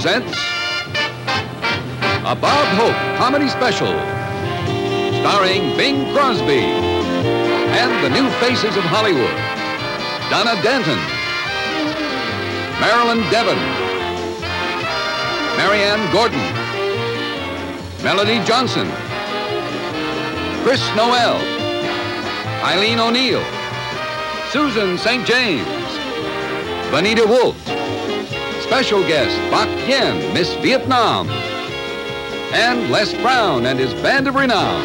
presents a Bob Hope comedy special starring Bing Crosby and the new faces of Hollywood: Donna Danton, Marilyn Devon, Marianne Gordon, Melody Johnson, Chris Noel, Eileen O'Neill, Susan St. James, Bonita Wolf, special guest Bach Yen, Miss Vietnam, and Les Brown and his band of renown.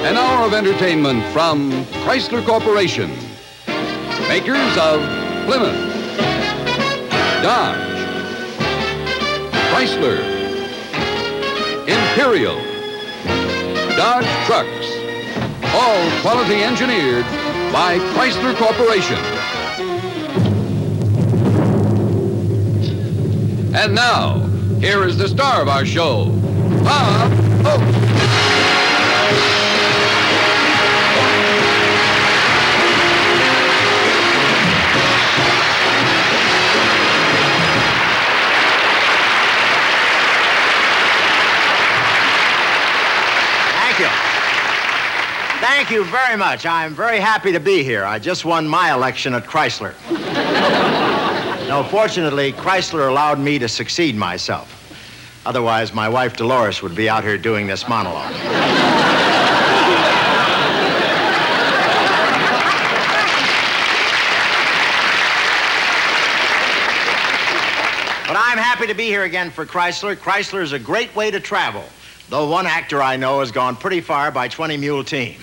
An hour of entertainment from Chrysler Corporation, makers of Plymouth, Dodge, Chrysler, Imperial, Dodge Trucks, all quality engineered by Chrysler Corporation. And now, here is the star of our show, Bob Hope. Thank you very much. I'm very happy to be here. I just won my election at Chrysler. No, fortunately, Chrysler allowed me to succeed myself. Otherwise, my wife Dolores would be out here doing this monologue. But I'm happy to be here again for Chrysler. Chrysler is a great way to travel. Though one actor I know has gone pretty far by 20-mule team.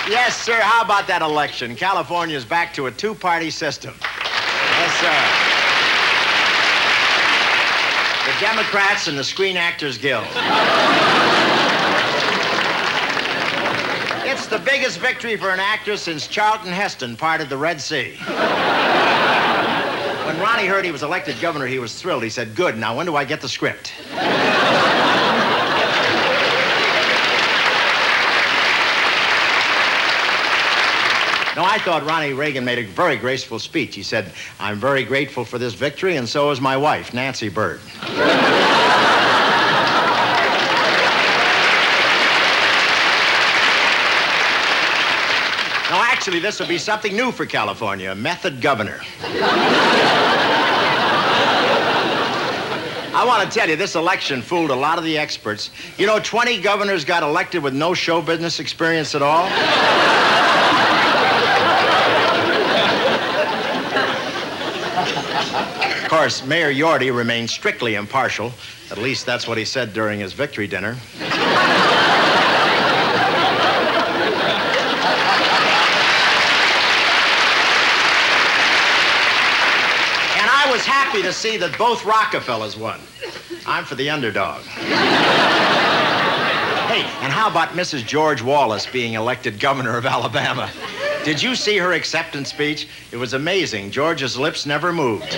Yes, sir, how about that election? California's back to a two-party system. Yes, sir. The Democrats and the Screen Actors Guild. It's the biggest victory for an actor since Charlton Heston parted the Red Sea. When Ronnie heard he was elected governor, he was thrilled. He said, "Good, now when do I get the script?" No, I thought Ronnie Reagan made a very graceful speech. He said, "I'm very grateful for this victory, and so is my wife, Nancy Bird." No, actually, this would be something new for California, a method governor. I want to tell you, this election fooled a lot of the experts. You know, 20 governors got elected with no show business experience at all. Of course, Mayor Yorty remained strictly impartial. At least that's what he said during his victory dinner. I was happy to see that both Rockefellers won. I'm for the underdog. Hey, and how about Mrs. George Wallace being elected governor of Alabama? Did you see her acceptance speech? It was amazing. George's lips never moved.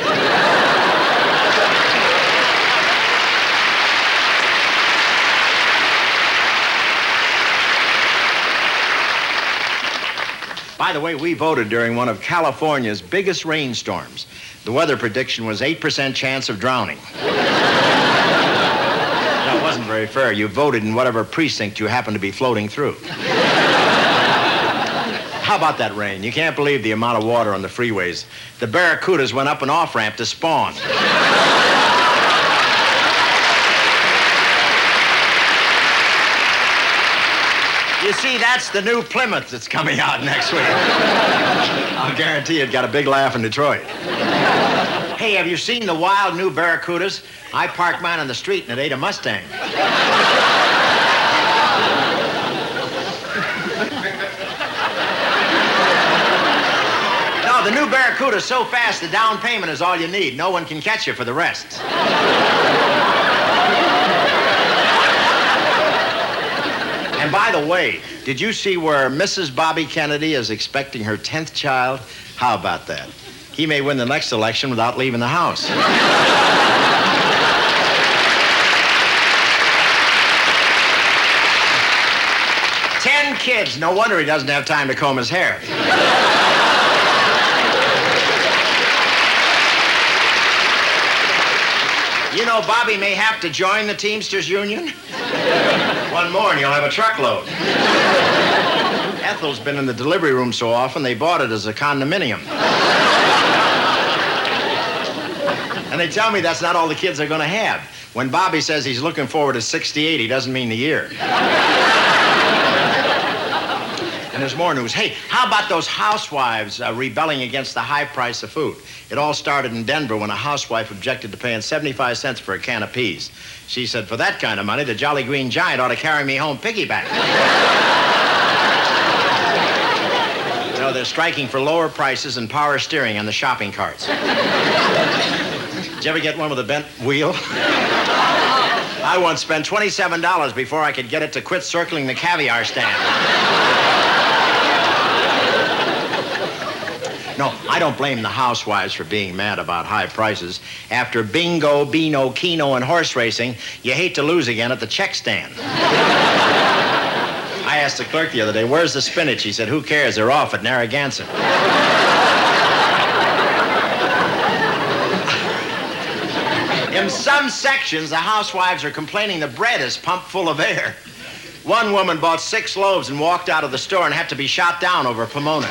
By the way, we voted during one of California's biggest rainstorms. The weather prediction was 8% chance of drowning. That wasn't very fair. You voted in whatever precinct you happened to be floating through. How about that rain? You can't believe the amount of water on the freeways. The barracudas went up an off-ramp to spawn. You see, that's the new Plymouth that's coming out next week. I'll guarantee it got a big laugh in Detroit. Hey, have you seen the wild new barracudas? I parked mine on the street and it ate a Mustang. No, the new barracuda's so fast the down payment is all you need. No one can catch you for the rest. And by the way, did you see where Mrs. Bobby Kennedy is expecting her 10th child? How about that? He may win the next election without leaving the house. 10 kids. No wonder he doesn't have time to comb his hair. You know, Bobby may have to join the Teamsters Union. One more and you'll have a truckload. Ethel's been in the delivery room so often, they bought it as a condominium. And they tell me that's not all the kids are going to have. When Bobby says he's looking forward to 68, he doesn't mean the year. And there's more news. Hey, how about those housewives rebelling against the high price of food? It all started in Denver when a housewife objected to paying 75 cents for a can of peas. She said, for that kind of money, the Jolly Green Giant ought to carry me home piggyback. You know, they're striking for lower prices and power steering on the shopping carts. Did you ever get one with a bent wheel? I once spent $27 before I could get it to quit circling the caviar stand. No, I don't blame the housewives for being mad about high prices. After bingo, beano, keno, and horse racing, you hate to lose again at the check stand. I asked the clerk the other day, where's the spinach? He said, who cares? They're off at Narragansett. In some sections, the housewives are complaining the bread is pumped full of air. One woman bought 6 loaves and walked out of the store and had to be shot down over Pomona.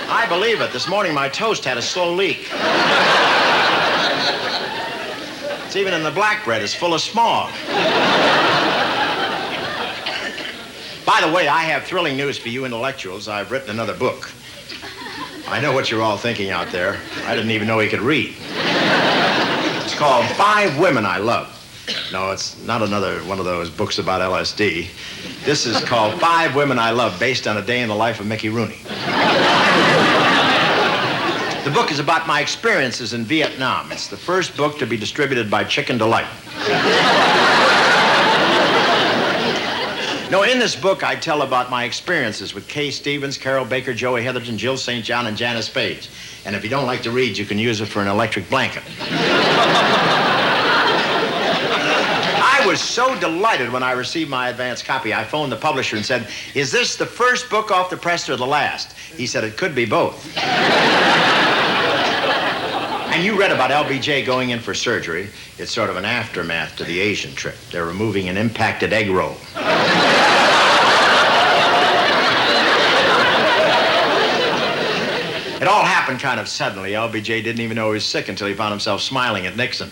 I believe it. This morning, my toast had a slow leak. It's even in the black bread. It's full of smog. By the way, I have thrilling news for you intellectuals. I've written another book. I know what you're all thinking out there. I didn't even know he could read. It's called 5 Women I Love. No, it's not another one of those books about LSD. This is called 5 Women I Love, based on a day in the life of Mickey Rooney. The book is about my experiences in Vietnam. It's the first book to be distributed by Chicken Delight. No, in this book, I tell about my experiences with Kay Stevens, Carol Baker, Joey Heatherton, Jill St. John, and Janice Page. And if you don't like to read, you can use it for an electric blanket. I was so delighted when I received my advance copy. I phoned the publisher and said, is this the first book off the press or the last? He said, it could be both. And you read about LBJ going in for surgery. It's sort of an aftermath to the Asian trip. They're removing an impacted egg roll. It all happened kind of suddenly. LBJ didn't even know he was sick until he found himself smiling at Nixon.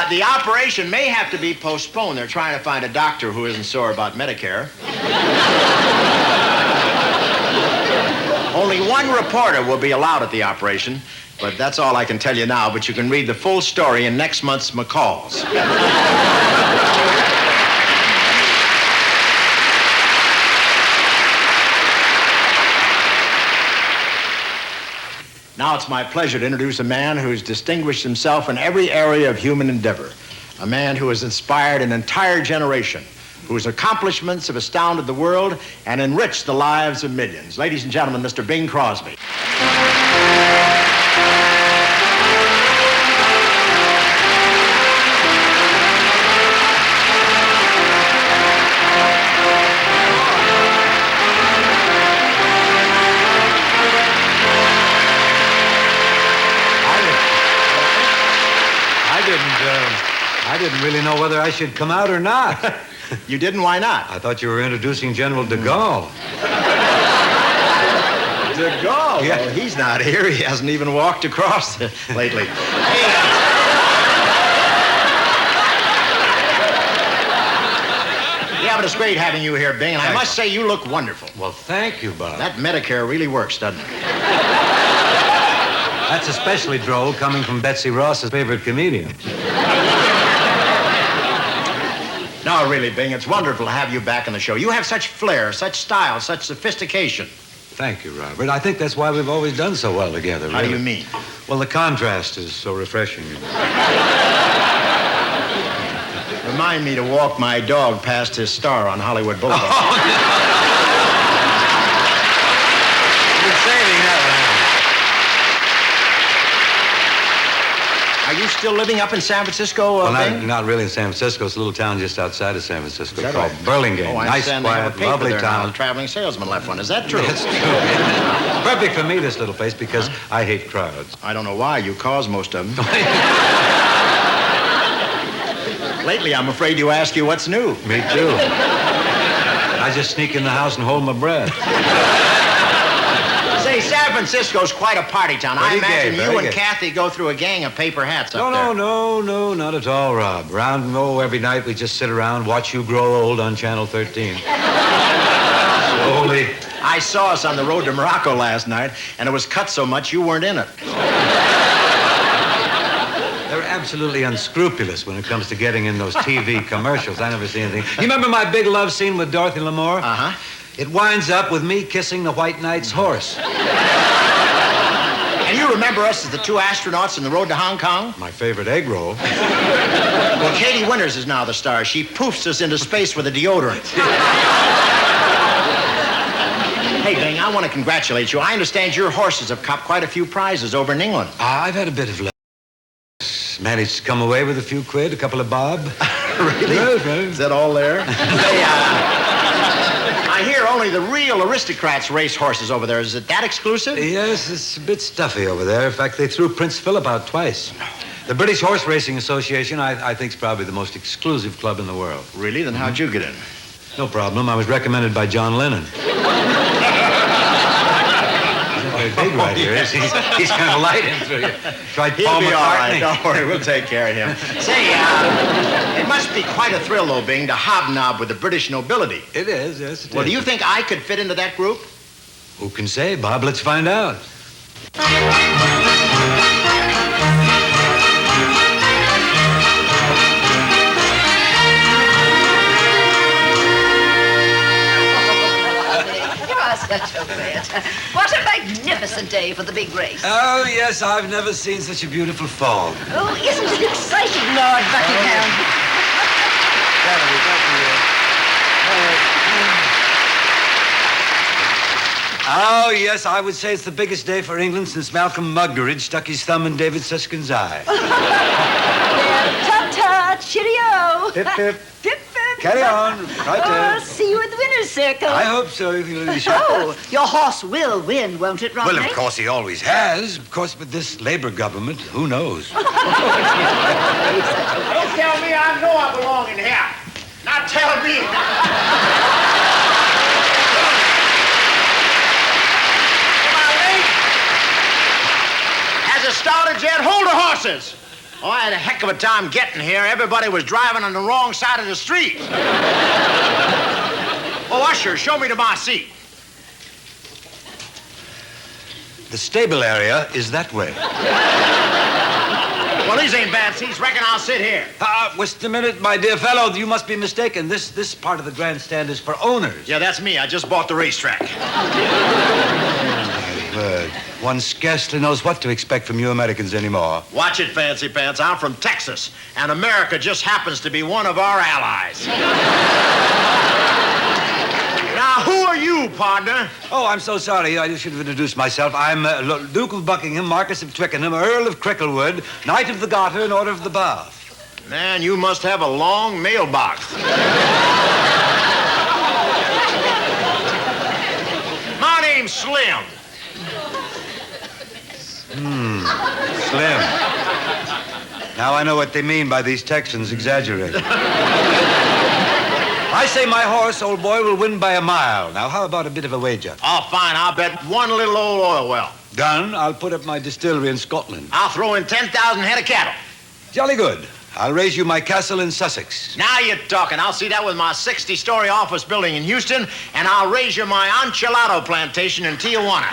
The operation may have to be postponed. They're trying to find a doctor who isn't sore about Medicare. Only one reporter will be allowed at the operation, but that's all I can tell you now. But you can read the full story in next month's McCall's. Now it's my pleasure to introduce a man who's distinguished himself in every area of human endeavor. A man who has inspired an entire generation, whose accomplishments have astounded the world and enriched the lives of millions. Ladies and gentlemen, Mr. Bing Crosby. I didn't really know whether I should come out or not. You didn't? Why not? I thought you were introducing General de Gaulle. De Gaulle? Yeah. Well, he's not here. He hasn't even walked across lately. Hey, yeah, but it's great having you here, Bing, and I must say you look wonderful. Well, thank you, Bob. That Medicare really works, doesn't it? That's especially droll coming from Betsy Ross's favorite comedian. No, really, Bing, it's wonderful to have you back on the show. You have such flair, such style, such sophistication. Thank you, Robert. I think that's why we've always done so well together. How do you mean? Well, the contrast is so refreshing. Remind me to walk my dog past his star on Hollywood Boulevard. Oh, no. You're saving that Are you still living up in San Francisco, Well, Bing? not really in San Francisco. It's a little town just outside of San Francisco Is that called right? Burlingame. Oh, I Nice, understand they have a quiet, paper lovely there now. town. A traveling salesman left one. Is that true? That's true. Perfect for me, this little place, because I hate crowds. I don't know why. You cause most of them. Lately, I'm afraid to ask you what's new. Me too. I just sneak in the house and hold my breath. Say, San Francisco's quite a party town. I Pretty gay, imagine very you and gay. Kathy go through a gang of paper hats up there. No, not at all, Rob. Every night we just sit around, watch you grow old on Channel 13. Slowly. I saw us on the road to Morocco last night, and it was cut so much you weren't in it. They're absolutely unscrupulous when it comes to getting in those TV commercials. I never see anything. You remember my big love scene with Dorothy Lamour? Uh-huh. It winds up with me kissing the White Knight's horse. And you remember us as the two astronauts on the road to Hong Kong? My favorite egg roll. Well, Katie Winters is now the star. She poofs us into space with a deodorant. Hey, Bing, I want to congratulate you. I understand your horses have copped quite a few prizes over in England. I've had a bit of luck. Managed to come away with a few quid, a couple of bob. Really? Yes, Is that all there? Hey, I hear only the real aristocrats race horses over there. Is it that exclusive? Yes, it's a bit stuffy over there. In fact, they threw Prince Philip out twice. The British Horse Racing Association, I think, is probably the most exclusive club in the world. Really? Then how'd you get in? No problem. I was recommended by John Lennon. Very big right here. He's kind of light in through you. Tried He'll Paul be all right. McCartney. Don't worry. We'll take care of him. Say, it must be quite a thrill, though, Bing, to hobnob with the British nobility. It is, yes, it Well, is. do you think I could fit into that group? Who can say, Bob? Let's find out. Such a wit. What a magnificent day for the big race. Oh, yes, I've never seen such a beautiful fog. Oh, isn't it exciting, Lord Buckingham? Oh, yes, I would say it's the biggest day for England since Malcolm Muggeridge stuck his thumb in David Susskind's eye. Ta-ta, cheerio. Pip, pip. Pip, pip. Carry on. Right there. Oh, see you at the winner's circle. I hope so, if you really should. Oh, your horse will win, won't it, Rodney? Well, of course, he always has. Of course, with this Labour government, who knows? Don't tell me I know I belong in here. Not tell me. Am I late? Has it started yet? Hold the horses. Oh, I had a heck of a time getting here. Everybody was driving on the wrong side of the street. Oh, usher, show me to my seat. The stable area is that way. Well, these ain't bad seats. Reckon I'll sit here. Wait a minute, my dear fellow. You must be mistaken. This part of the grandstand is for owners. Yeah, that's me. I just bought the racetrack. But one scarcely knows what to expect from you Americans anymore. Watch it, Fancy Pants. I'm from Texas, and America just happens to be one of our allies. Now, who are you, partner? Oh, I'm so sorry. I should have introduced myself. I'm Duke of Buckingham, Marquis of Twickenham, Earl of Cricklewood, Knight of the Garter, and Order of the Bath. Man, you must have a long mailbox. My name's Slim. Slim. Now I know what they mean by these Texans exaggerating. I say my horse, old boy, will win by a mile. Now, how about a bit of a wager? Oh, fine. I'll bet one little old oil well. Done. I'll put up my distillery in Scotland. I'll throw in 10,000 head of cattle. Jolly good. I'll raise you my castle in Sussex. Now you're talking. I'll see that with my 60-story office building in Houston, and I'll raise you my enchilado plantation in Tijuana.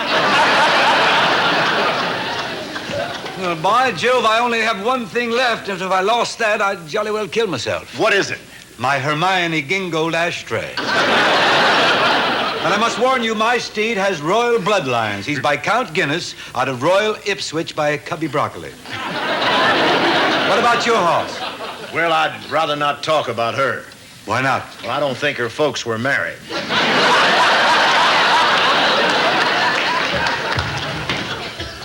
Well, by Jove, I only have one thing left. If I lost that, I'd jolly well kill myself. What is it? My Hermione Gingold ashtray. And I must warn you, my steed has royal bloodlines. He's by Count Guinness, out of Royal Ipswich by Cubby Broccoli. What about your horse? Well, I'd rather not talk about her. Why not? Well, I don't think her folks were married.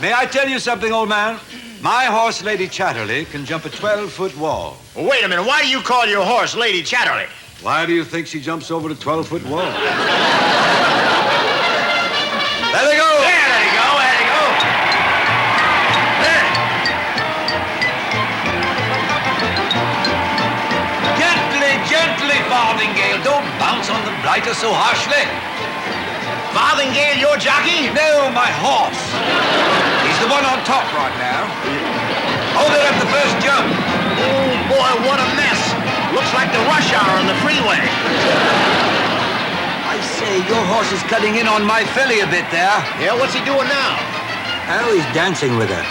May I tell you something, old man? My horse, Lady Chatterley, can jump a 12-foot wall. Well, wait a minute. Why do you call your horse Lady Chatterley? Why do you think she jumps over the 12-foot wall? There they go! There they go. There they go. There. Gently, Farthingale. Don't bounce on the blighter so harshly. Farthingale, your jockey? No, my horse. He's the one on top right now. Oh, they're at the first jump. Oh, boy, what a mess. Looks like the rush hour on the freeway. I say, your horse is cutting in on my filly a bit there. Yeah, what's he doing now? Oh, he's dancing with her.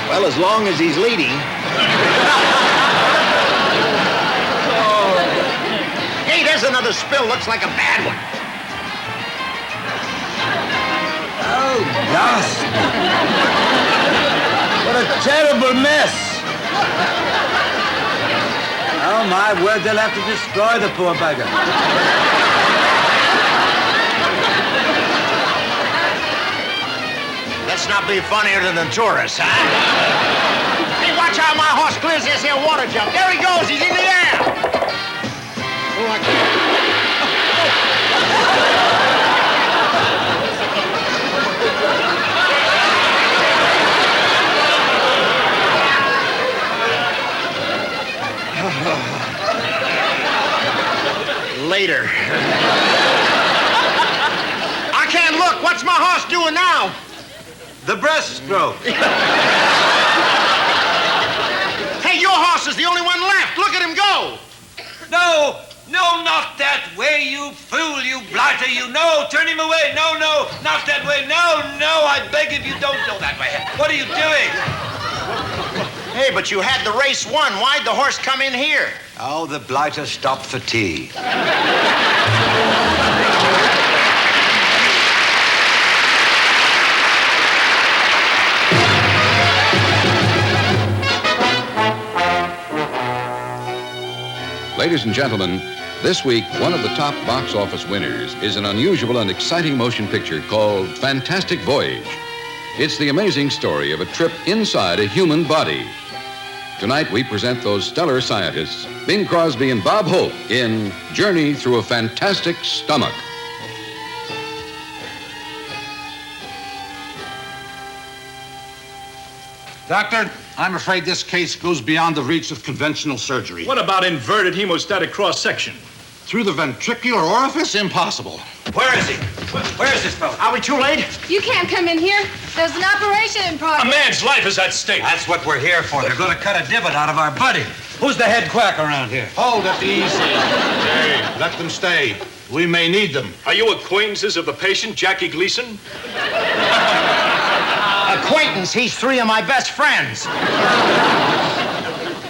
Well, as long as he's leading. Oh. Hey, there's another spill. Looks like a bad one. Oh, gosh. What a terrible mess. Oh, my word, they'll have to destroy the poor beggar. Let's not be funnier than the tourists, huh? Hey, watch how my horse clears this here water jump. There he goes. He's in the air. Oh, I can't. Later. I can't look. What's my horse doing now? The breaststroke. Hey, your horse is the only one left. Look at him go. No, not that way, you fool, you blighter, you. No, turn him away. No, not that way. No, I beg of you, don't go that way. What are you doing? Hey, but you had the race won. Why'd the horse come in here? Oh, the blighter stopped for tea. Ladies and gentlemen, this week, one of the top box office winners is an unusual and exciting motion picture called Fantastic Voyage. It's the amazing story of a trip inside a human body. Tonight, we present those stellar scientists, Bing Crosby and Bob Hope, in Journey Through a Fantastic Stomach. Doctor, I'm afraid this case goes beyond the reach of conventional surgery. What about inverted hemostatic cross-section? Through the ventricular orifice? Impossible. Where is he? Where is this fellow? Are we too late? You can't come in here. There's an operation in A progress. man's life is at stake. That's what we're here for. They're going to cut a divot out of our buddy. Who's the head quack around here? Hold it easy. Hey, let them stay. We may need them. Are you acquaintances of the patient, Jackie Gleason? Acquaintance. He's three of my best friends.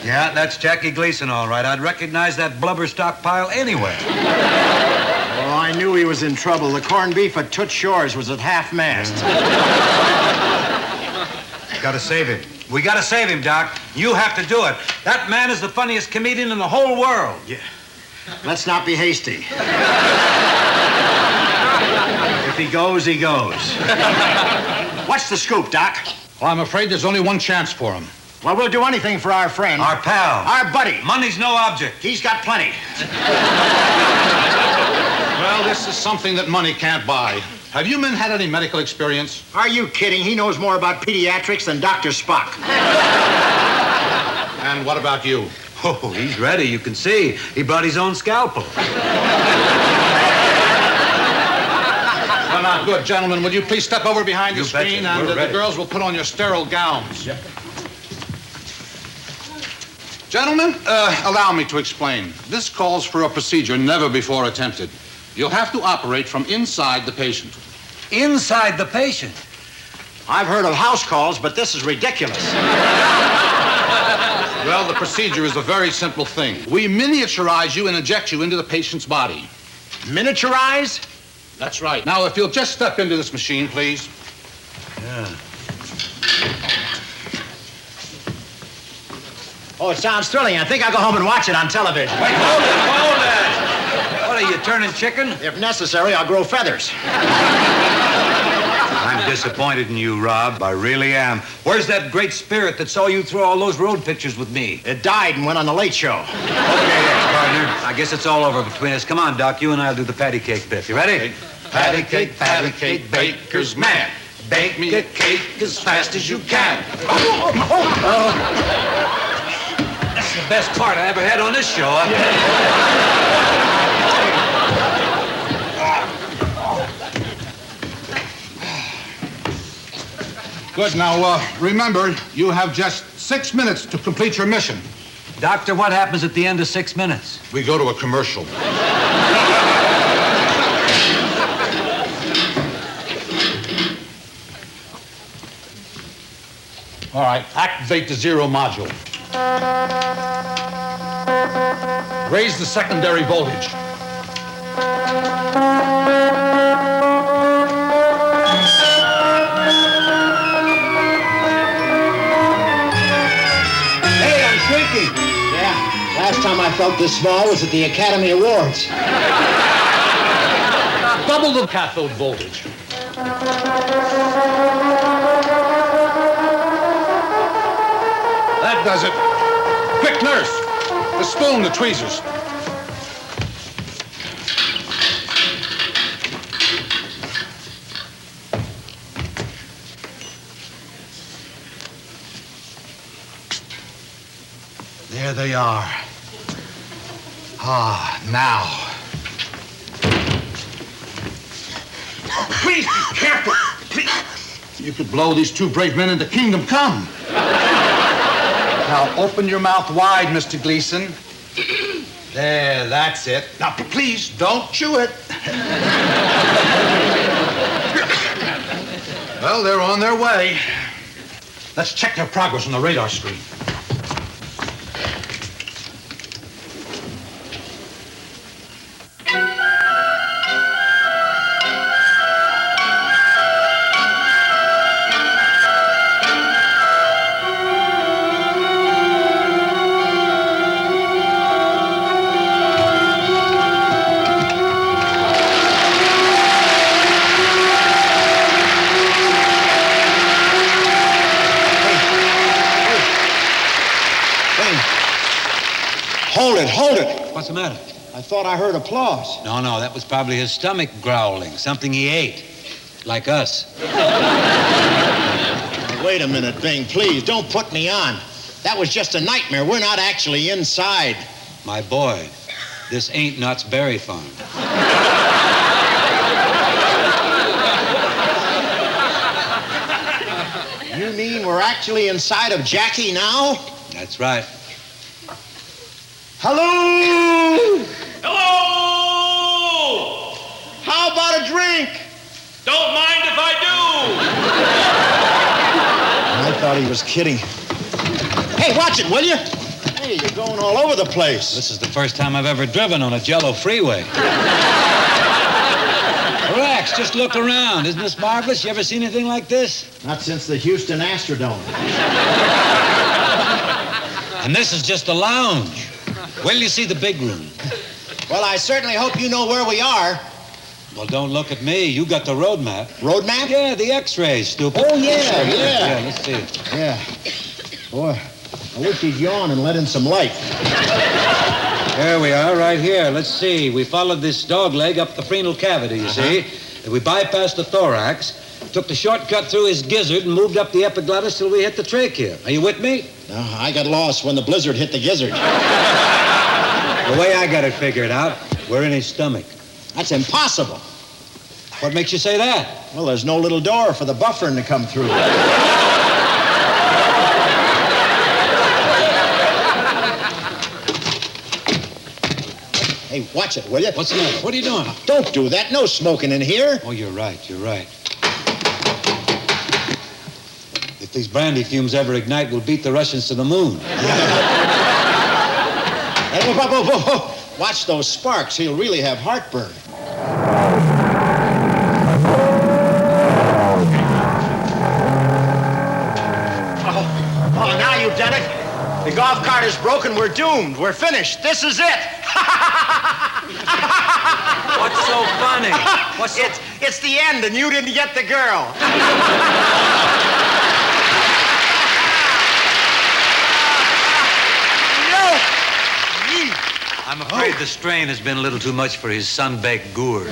Yeah, that's Jackie Gleason, all right. I'd recognize that blubber stockpile anywhere. Oh, I knew he was in trouble. The corned beef at Toots Shores was at half-mast. Gotta save him. We gotta save him, Doc. You have to do it. That man is the funniest comedian in the whole world. Yeah. Let's not be hasty. If he goes, he goes. What's the scoop, Doc? Well, I'm afraid there's only one chance for him. Well, we'll do anything for our friend. Our pal. Our buddy. Money's no object. He's got plenty. Well, this is something that money can't buy. Have you men had any medical experience? Are you kidding? He knows more about pediatrics than Dr. Spock. And what about you? Oh, he's ready. You can see. He brought his own scalpel. Well, now, good. Gentlemen, will you please step over behind the You betcha. screen, and We're the ready. girls will put on your sterile gowns. Yep. Gentlemen, allow me to explain. This calls for a procedure never before attempted. You'll have to operate from inside the patient. Inside the patient. I've heard of house calls, but this is ridiculous. Well, the procedure is a very simple thing. We miniaturize you and inject you into the patient's body. Miniaturize? That's right. Now, if you'll just step into this machine, please. Yeah. Oh, it sounds thrilling. I think I'll go home and watch it on television. Wait, hold it. What are you, turning chicken? If necessary, I'll grow feathers. I'm disappointed in you, Rob. I really am. Where's that great spirit that saw you through all those road pictures with me? It died and went on the Late Show. Okay, partner. I guess it's all over between us. Come on, Doc. You and I'll do the patty cake bit. You ready? Patty cake, baker's man. Bake me a cake as fast as you can. That's the best part I ever had on this show. Good. Now, remember, you have just 6 minutes to complete your mission. Doctor, what happens at the end of 6 minutes? We go to a commercial. All right, activate the zero module. Raise the secondary voltage. Hey, I'm shrinking. Yeah, last time I felt this small was at the Academy Awards. Double the cathode voltage. That does it. Quick, nurse. The spoon, the tweezers. There they are. Ah, now. Please be careful. Please. You could blow these two brave men into kingdom come. Now open your mouth wide, Mr. Gleason. There, that's it. Now, please don't chew it. Well, they're on their way. Let's check their progress on the radar screen. Hold it. What's the matter? I thought I heard applause. No, that was probably his stomach growling. Something he ate. Like us. Now, wait a minute, Bing. Please, don't put me on. That was just a nightmare. We're not actually inside. My boy, this ain't Knott's Berry Farm. You mean we're actually inside of Jackie now? That's right. Hello? Hello! How about a drink? Don't mind if I I thought he was kidding. Hey, watch it, will you? Hey, you're going all over the place. This is the first time I've ever driven on a Jello freeway. Relax, just look around. Isn't this marvelous? You ever seen anything like this? Not since the Houston Astrodome. And this is just a lounge. Wait till you see the big room. Well, I certainly hope you know where we are. Well, don't look at me. You got the road map. Road map? Yeah, the X-rays, stupid. Oh, yeah. Yeah, let's see it. Yeah. Boy, I wish he'd yawn and let in some light. There we are, right here. Let's see. We followed this dog leg up the frenal cavity, you see. We bypassed the thorax, took the shortcut through his gizzard, and moved up the epiglottis till we hit the trachea. Are you with me? No, I got lost when the blizzard hit the gizzard. The way I got it figured out, we're in his stomach. That's impossible. What makes you say that? Well, there's no little door for the buffering to come through. Hey, watch it, will you? What's the matter? What are you doing? Don't do that. No smoking in here. Oh, you're right. If these brandy fumes ever ignite, we'll beat the Russians to the moon. Hey, whoa. Watch those sparks. He'll really have heartburn. Oh, now you've done it. The golf cart is broken. We're doomed. We're finished. This is it. What's so funny? It's the end, and you didn't get the girl. I'm afraid the strain has been a little too much for his sun-baked gourd.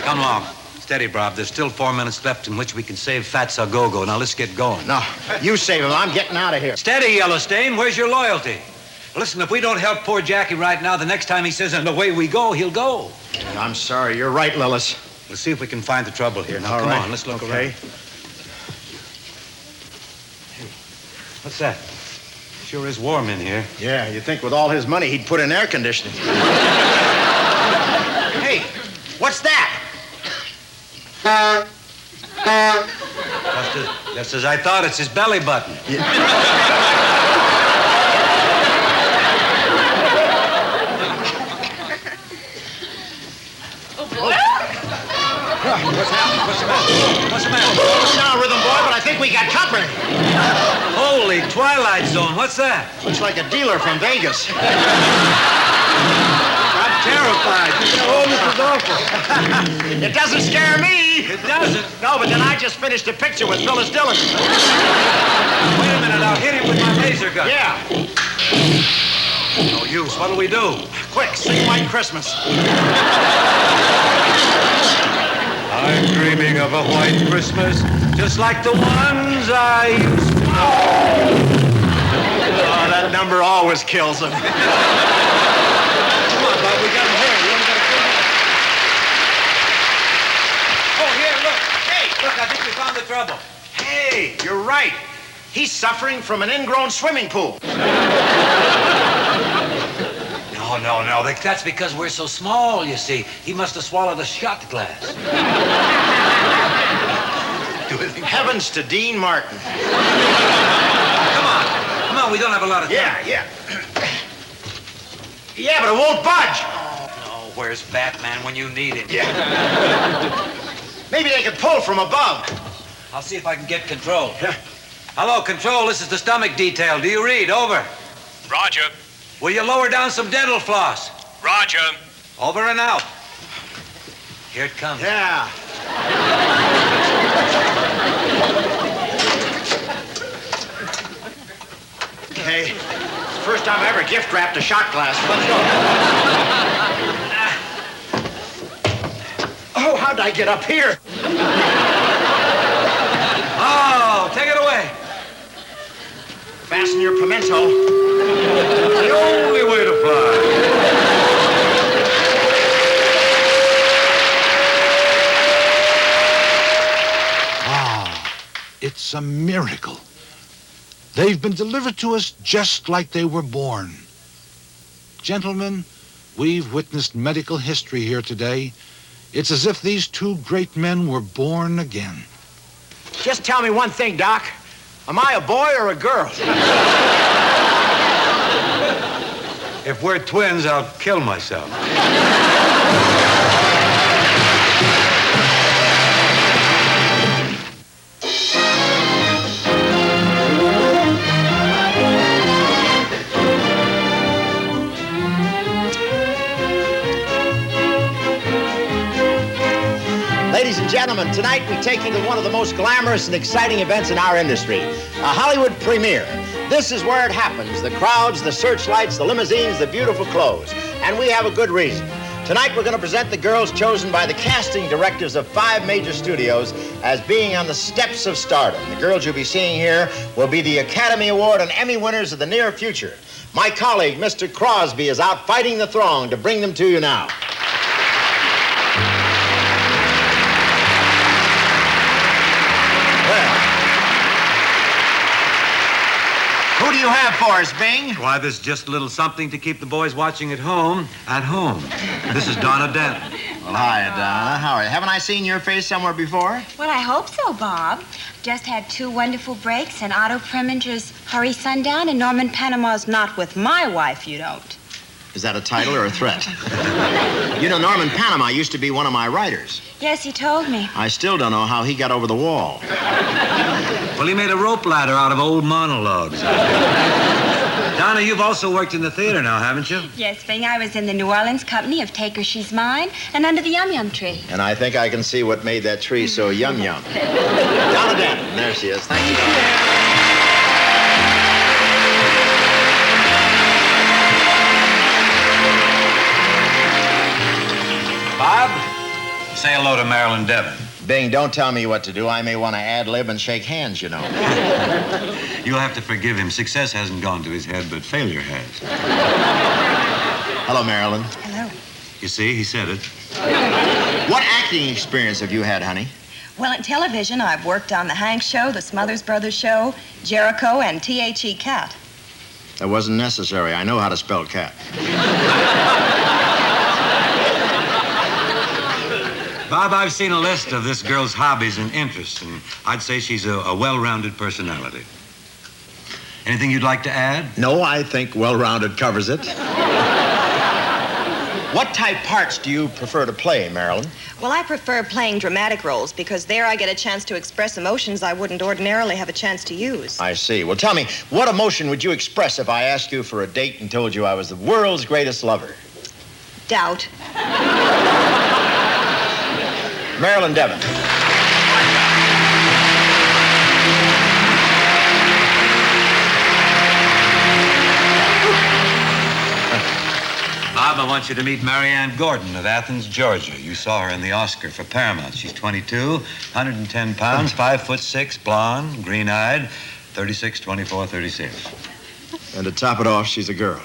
Come along. Steady, Bob. There's still 4 minutes left in which we can save Fat's go-go. Now, let's get going. No, you save him. I'm getting out of here. Steady, Yellowstain. Where's your loyalty? Listen, if we don't help poor Jackie right now, the next time he says, and away we go, he'll go. I'm sorry. You're right, Lillis. Let's see if we can find the trouble here. Now, All come right. on. Let's look Okay. around. What's that? Sure is warm in here. Yeah, you'd think with all his money he'd put in air conditioning. Hey, what's that? Just as I thought, it's his belly button. What's the matter? Calm down, Rhythm Boy, but I think we got company. Holy Twilight Zone, what's that? Looks like a dealer from Vegas. I'm terrified. Oh, this is awful. It doesn't scare me. It doesn't. No, but then I just finished a picture with Phyllis Dillon. Wait a minute, I'll hit him with my laser gun. Yeah. No use. What'll we do? Quick, sing White Christmas. I'm dreaming of a white Christmas, just like the ones I used to know. Oh, that number always kills him. Come on, Bob, we gotta hurry. We only got a few minutes. Oh, here, look. Hey, look, I think we found the trouble. Hey, you're right. He's suffering from an ingrown swimming pool. No. That's because we're so small, you see. He must have swallowed a shot glass. Heavens to Dean Martin. Come on, we don't have a lot of time. Yeah. Yeah, but it won't budge. No, where's Batman when you need him? Yeah. Maybe they could pull from above. I'll see if I can get control. Hello, Control. This is the stomach detail. Do you read? Over. Roger. Will you lower down some dental floss? Roger. Over and out. Here it comes. Yeah. Okay. It's the first time I ever gift wrapped a shot glass. Let's go. Oh, how'd I get up here? Oh, take it away. Fasten your pimento. The only way to fly. It's a miracle. They've been delivered to us just like they were born. Gentlemen, we've witnessed medical history here today. It's as if these two great men were born again. Just tell me one thing, Doc. Am I a boy or a girl? If we're twins, I'll kill myself. Ladies and gentlemen, tonight we take you to one of the most glamorous and exciting events in our industry, a Hollywood premiere. This is where it happens. The crowds, the searchlights, the limousines, the beautiful clothes. And we have a good reason. Tonight we're going to present the girls chosen by the casting directors of 5 major studios as being on the steps of stardom. The girls you'll be seeing here will be the Academy Award and Emmy winners of the near future. My colleague, Mr. Crosby, is out fighting the throng to bring them to you now. Who do you have for us, Bing? Why, there's just a little something to keep the boys watching at home. This is Donna Denton. Well, hi, Donna. How are you? Haven't I seen your face somewhere before? Well, I hope so, Bob. Just had 2 wonderful breaks in Otto Preminger's Hurry Sundown and Norman Panama's Not With My Wife You Don't. Is that a title or a threat? You know, Norman Panama used to be one of my writers. Yes, he told me. I still don't know how he got over the wall. Well, he made a rope ladder out of old monologues. Donna, you've also worked in the theater now, haven't you? Yes, Bing, I was in the New Orleans company of Take Her, She's Mine and Under the Yum Yum Tree. And I think I can see what made that tree so yum-yum. Donna Denton, there she is. Thank you, Donna. Bob, say hello to Marilyn Devon. Bing, don't tell me what to do. I may want to ad-lib and shake hands, you know. You'll have to forgive him. Success hasn't gone to his head, but failure has. Hello, Marilyn. Hello. You see, he said it. What acting experience have you had, honey? Well, in television, I've worked on The Hank Show, The Smothers Brothers Show, Jericho, and T.H.E. Cat. That wasn't necessary. I know how to spell cat. Bob, I've seen a list of this girl's hobbies and interests, and I'd say she's a well-rounded personality. Anything you'd like to add? No, I think well-rounded covers it. What type parts do you prefer to play, Marilyn? Well, I prefer playing dramatic roles because there I get a chance to express emotions I wouldn't ordinarily have a chance to use. I see. Well, tell me, what emotion would you express if I asked you for a date and told you I was the world's greatest lover? Doubt. Marilyn Devon. Bob, I want you to meet Marianne Gordon of Athens, Georgia. You saw her in the Oscar for Paramount. She's 22, 110 pounds, 5'6", blonde, green-eyed, 36, 24, 36. And to top it off, she's a girl.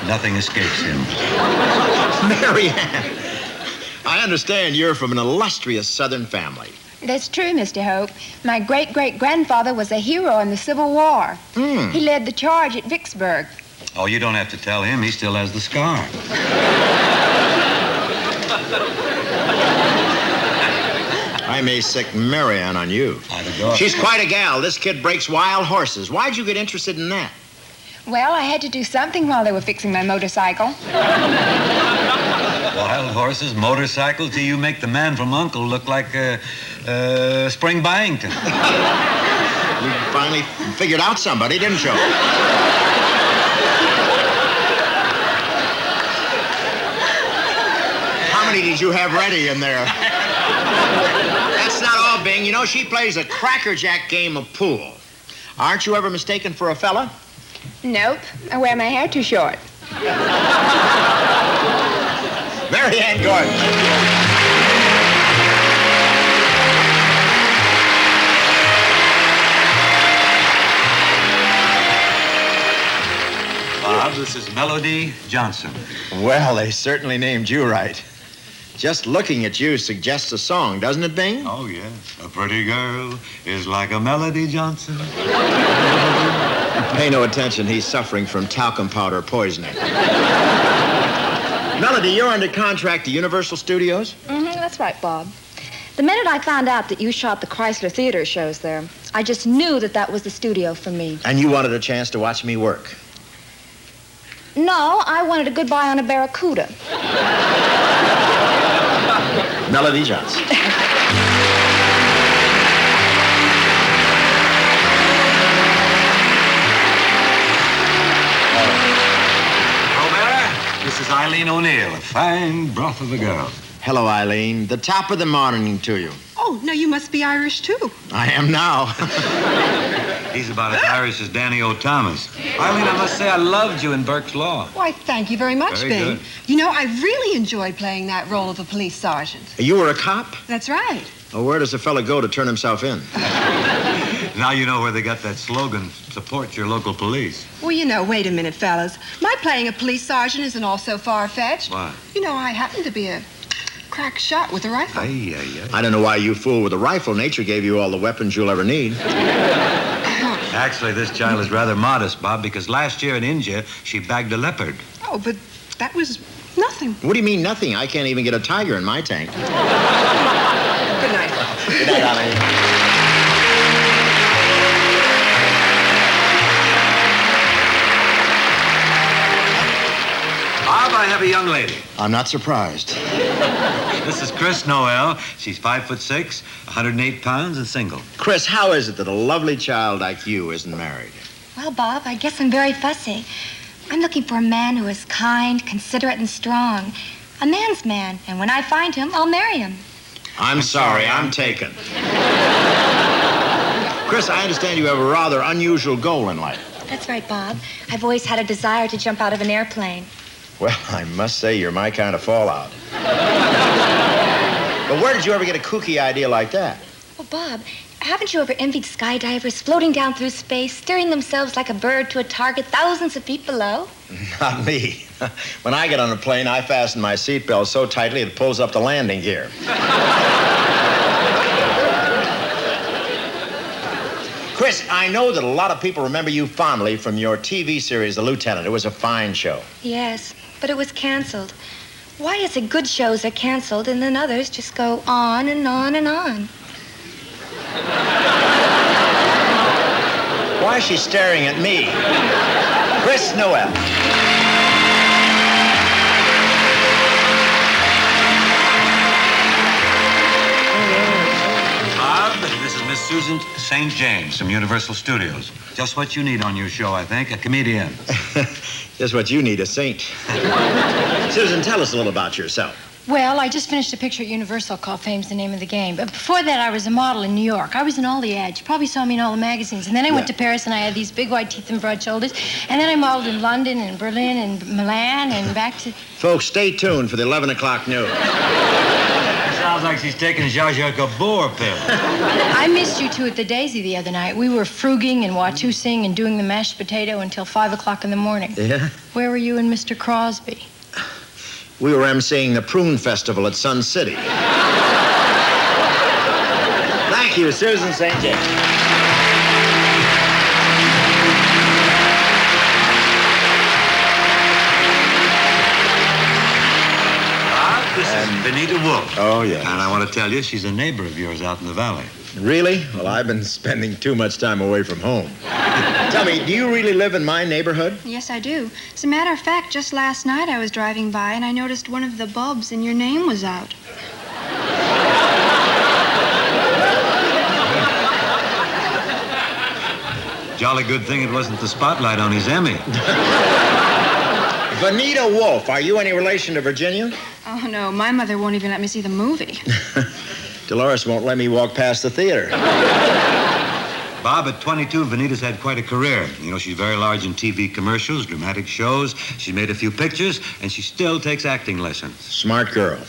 Nothing escapes him. Marianne, I understand you're from an illustrious Southern family. That's true, Mr. Hope. My great-great-grandfather was a hero in the Civil War. He led the charge at Vicksburg. Oh, you don't have to tell him. He still has the scar. I may sick Marianne on you. She's quite a gal. This kid breaks wild horses. Why'd you get interested in that? Well, I had to do something while they were fixing my motorcycle. Wild horses, motorcycles, till you make the man from U.N.C.L.E. look like Spring Byington. You finally figured out somebody, didn't you? How many did you have ready in there? That's not all, Bing. You know, she plays a crackerjack game of pool. Aren't you ever mistaken for a fella? Nope. I wear my hair too short. Marianne Gordon. Bob, this is Melody Johnson. Well, they certainly named you right. Just looking at you suggests a song, doesn't it, Bing? Oh, yes. A pretty girl is like a Melody Johnson. Pay no attention. He's suffering from talcum powder poisoning. Melody, you're under contract to Universal Studios? That's right, Bob. The minute I found out that you shot the Chrysler Theater shows there, I just knew that that was the studio for me. And you wanted a chance to watch me work? No, I wanted a goodbye on a Barracuda. Melody Johnson. This is Eileen O'Neill, a fine broth of a girl. Hello, Eileen. The top of the morning to you. Oh, now you must be Irish, too. I am now. He's about as Irish as Danny O'Thomas. Eileen, I must say I loved you in Burke's Law. Why, thank you very much, Very Bing. good. You know, I really enjoyed playing that role of a police sergeant. You were a cop? That's right. Well, where does a fella go to turn himself in? Now you know where they got that slogan, support your local police. Well, you know, wait a minute, fellas. My playing a police sergeant isn't all so far-fetched. Why? You know, I happen to be a crack shot with a rifle. I don't know why you fool with a rifle. Nature gave you all the weapons you'll ever need. Actually, this child is rather modest, Bob, because last year in India, she bagged a leopard. Oh, but that was nothing. What do you mean, nothing? I can't even get a tiger in my tank. Good night. Good night, Eileen. Bob, I have a young lady. I'm not surprised. This is Chris Noel. She's 5'6", 108 pounds, and single. Chris, how is it that a lovely child like you isn't married? Well, Bob, I guess I'm very fussy. I'm looking for a man who is kind, considerate, and strong. A man's man. And when I find him, I'll marry him. I'm sorry, I'm taken. Chris, I understand you have a rather unusual goal in life. That's right, Bob. I've always had a desire to jump out of an airplane. Well, I must say you're my kind of fallout. But where did you ever get a kooky idea like that? Well, Bob, haven't you ever envied skydivers floating down through space, steering themselves like a bird to a target thousands of feet below? Not me. When I get on a plane, I fasten my seatbelt so tightly it pulls up the landing gear. Chris, I know that a lot of people remember you fondly from your TV series, The Lieutenant. It was a fine show. Yes, but it was canceled. Why is it good shows are canceled and then others just go on and on and on? Why is she staring at me? Chris Noel. Bob, this is Miss Susan St. James from Universal Studios. Just what you need on your show, I think, a comedian. Just what you need, a saint. Susan, tell us a little about yourself. Well, I just finished a picture at Universal called Fame's the Name of the Game. But before that, I was a model in New York. I was in all the ads. You probably saw me in all the magazines. And then I went to Paris, and I had these big white teeth and broad shoulders. And then I modeled in London and Berlin and Milan and back to... Folks, stay tuned for the 11 o'clock news. Sounds like she's taking Zsa Zsa Gabor pill. I missed you two at the Daisy the other night. We were fruging and watussing and doing the mashed potato until 5 o'clock in the morning. Yeah? Where were you and Mr. Crosby? We were emceeing the Prune Festival at Sun City. Thank you, Susan St. James. This is Benita Wolf. Oh, yeah. And I want to tell you, she's a neighbor of yours out in the valley. Really? Well, I've been spending too much time away from home. Tell me, do you really live in my neighborhood? Yes, I do. As a matter of fact, just last night I was driving by and I noticed one of the bulbs and your name was out. Jolly good thing it wasn't the spotlight on his Emmy. Benita Wolf, are you any relation to Virginia? Oh, no, my mother won't even let me see the movie. Dolores won't let me walk past the theater. Bob, at 22, Benita's had quite a career. You know, she's very large in TV commercials, dramatic shows. She's made a few pictures, and she still takes acting lessons. Smart girl.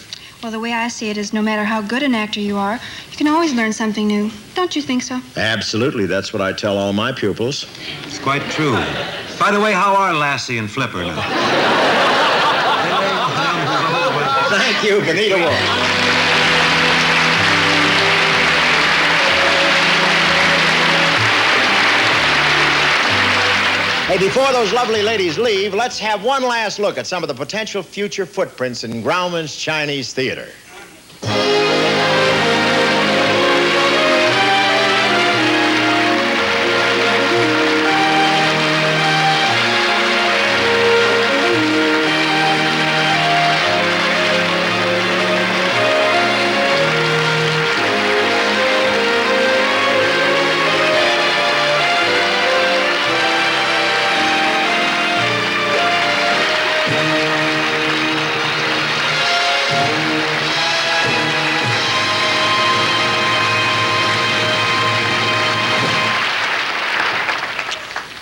Well, the way I see it is no matter how good an actor you are, you can always learn something new. Don't you think so? Absolutely. That's what I tell all my pupils. It's quite true. By the way, how are Lassie and Flipper now? Thank you, Benita Wolf. Hey, before those lovely ladies leave, let's have one last look at some of the potential future footprints in Grauman's Chinese Theater.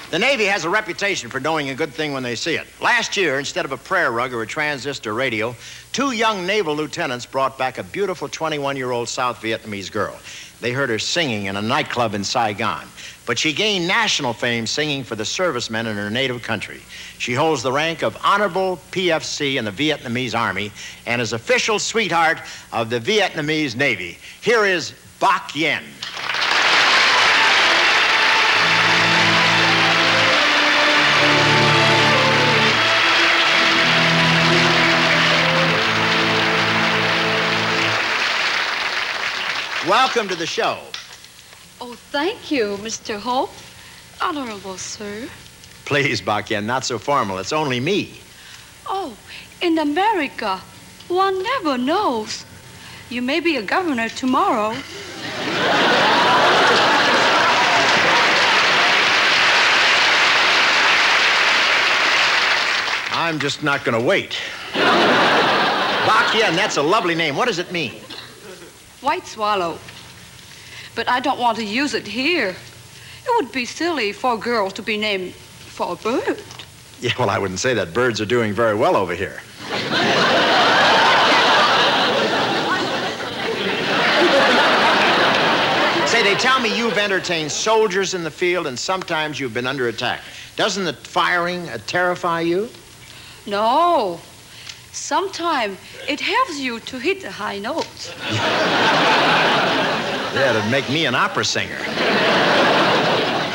The Navy has a reputation for knowing a good thing when they see it. Last year, instead of a prayer rug or a transistor radio, 2 young naval lieutenants brought back a beautiful 21-year-old South Vietnamese girl. They heard her singing in a nightclub in Saigon. But she gained national fame singing for the servicemen in her native country. She holds the rank of Honorable PFC in the Vietnamese Army and is official sweetheart of the Vietnamese Navy. Here is Bach Yen. Welcome to the show. Oh, thank you, Mr. Hope. Honorable sir. Please, Bach Yen, not so formal. It's only me. Oh, in America, one never knows. You may be a governor tomorrow. I'm just not going to wait. Bakyan, that's a lovely name. What does it mean? White swallow. But I don't want to use it here. It would be silly for a girl to be named for a bird. Yeah, well, I wouldn't say that. Birds are doing very well over here. Say, they tell me you've entertained soldiers in the field and sometimes you've been under attack. Doesn't the firing terrify you? No. Sometimes it helps you to hit the high notes. That'd make me an opera singer.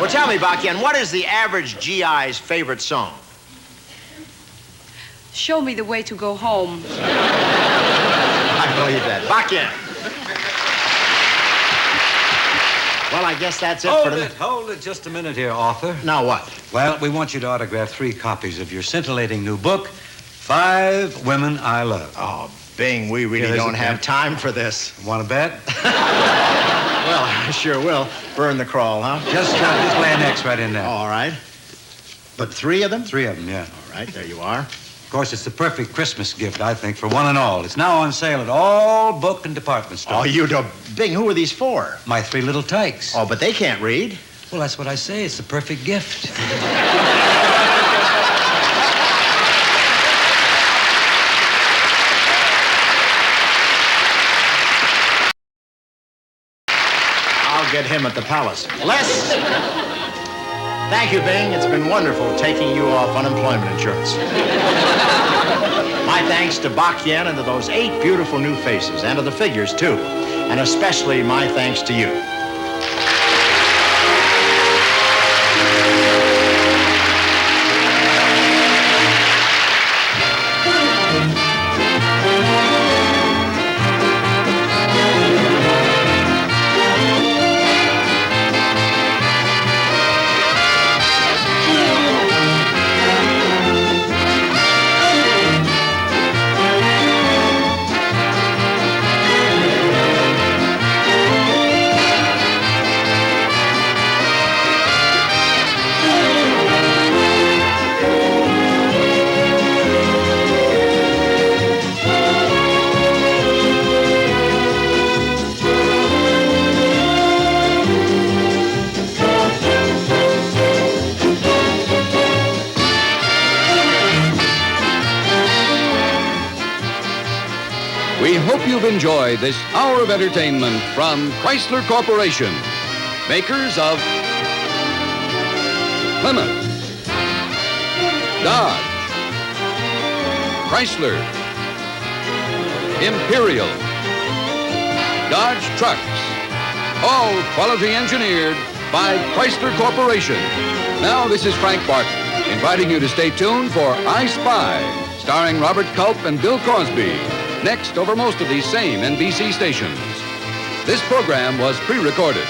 Well, tell me, Bakyan, what is the average GI's favorite song? Show me the way to go home. I believe that. Bakyan. Well, I guess that's it for the... Hold it just a minute here, author. Now what? Well, we want you to autograph 3 copies of your scintillating new book, 5 Women I Love. Oh, Bing, we really don't have time for this. Want to bet? Well, I sure will. Burn the crawl, huh? Just lay an X right in there. All right. But 3 of them? 3 of them, yeah. All right, there you are. Of course, it's the perfect Christmas gift, I think, for one and all. It's now on sale at all book and department stores. Oh, you do... Bing, who are these for? My 3 little tykes. Oh, but they can't read. Well, that's what I say. It's the perfect gift. I'll get him at the palace. Les! Thank you, Bing. It's been wonderful taking you off unemployment insurance. My thanks to Bakyan and to those 8 beautiful new faces, and to the figures, too. And especially my thanks to you. We hope you've enjoyed this hour of entertainment from Chrysler Corporation, makers of Plymouth, Dodge, Chrysler, Imperial, Dodge trucks, all quality engineered by Chrysler Corporation. Now, this is Frank Barton, inviting you to stay tuned for I Spy, starring Robert Culp and Bill Crosby, next over most of these same NBC stations. This program was pre-recorded.